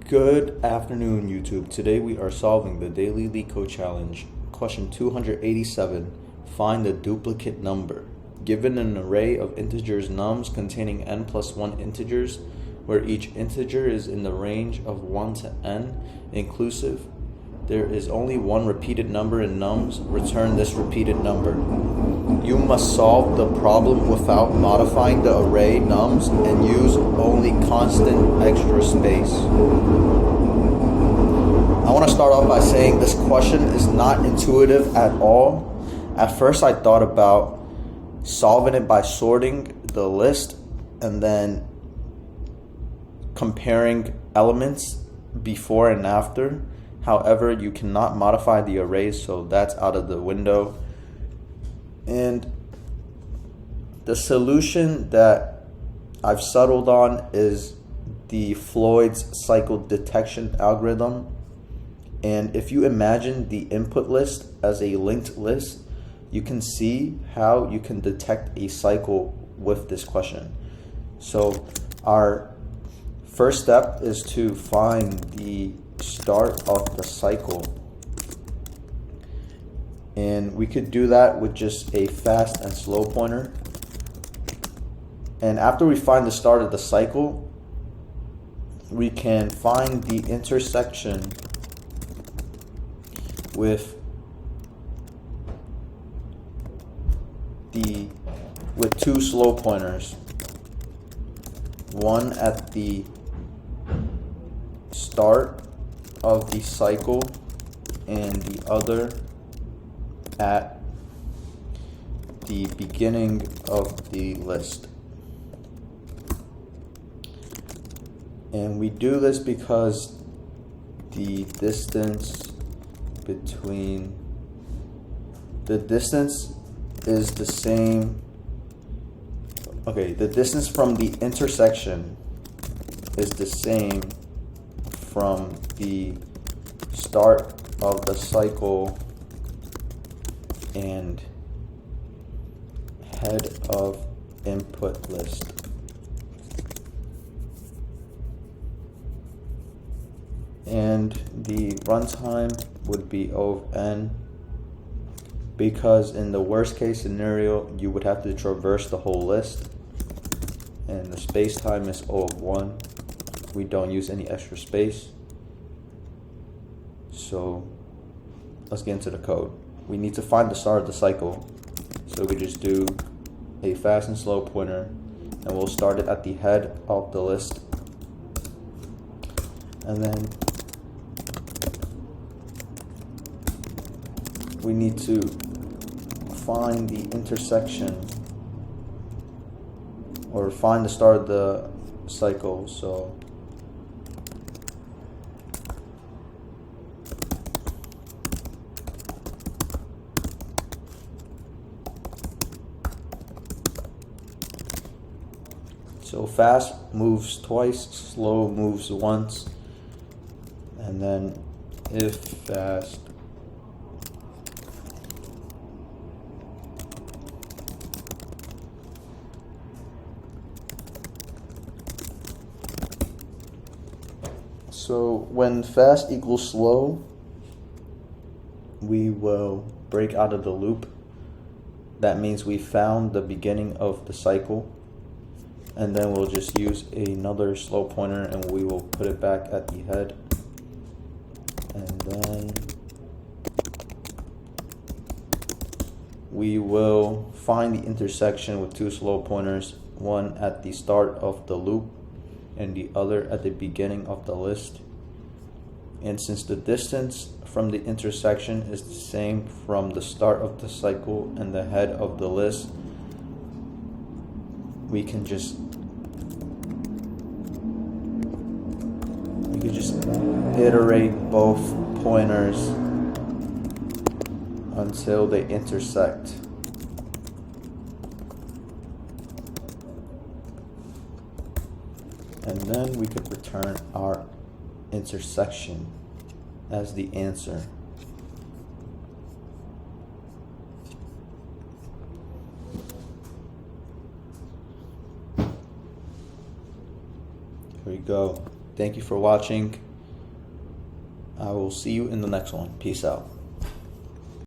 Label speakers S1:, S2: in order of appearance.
S1: Good afternoon, YouTube. Today we are solving the daily LeetCode challenge. Question 287. Find the duplicate number. Given an array of integers nums containing n plus 1 integers, where each integer is in the range of 1 to n inclusive, there is only one repeated number in nums. Return this repeated number. You must solve the problem without modifying the array nums and use only constant extra space. I want to start off by saying this question is not intuitive at all. At first I thought about solving it by sorting the list and then comparing elements before and after. However, you cannot modify the arrays, so that's out of the window. And the solution that I've settled on is the Floyd's cycle detection algorithm. And if you imagine the input list as a linked list, you can see how you can detect a cycle with this question. So our first step is to find the start of the cycle, and we could do that with just a fast and slow pointer. And after we find the start of the cycle, we can find the intersection with two slow pointers, one at the start of the cycle and the other at the beginning of the list. And we do this because the distance is the same. Okay, the distance from the intersection is the same from the start of the cycle and head of input list. And the runtime would be O of n, because in the worst case scenario you would have to traverse the whole list, and the space time is O of 1. We don't use any extra space. So let's get into the code. We need to find the start of the cycle, so we just do a fast and slow pointer, and we'll start it at the head of the list, and then we need to find the intersection, or find the start of the cycle. So fast moves twice, slow moves once, and then if fast So when fast equals slow, we will break out of the loop. That means we found the beginning of the cycle, and then we'll just use another slow pointer and we will put it back at the head. And then we will find the intersection with two slow pointers, one at the start of the loop and the other at the beginning of the list. And since the distance from the intersection is the same from the start of the cycle and the head of the list, we can just iterate both pointers until they intersect. And then we could return our intersection as the answer. Here we go. Thank you for watching. I will see you in the next one. Peace out.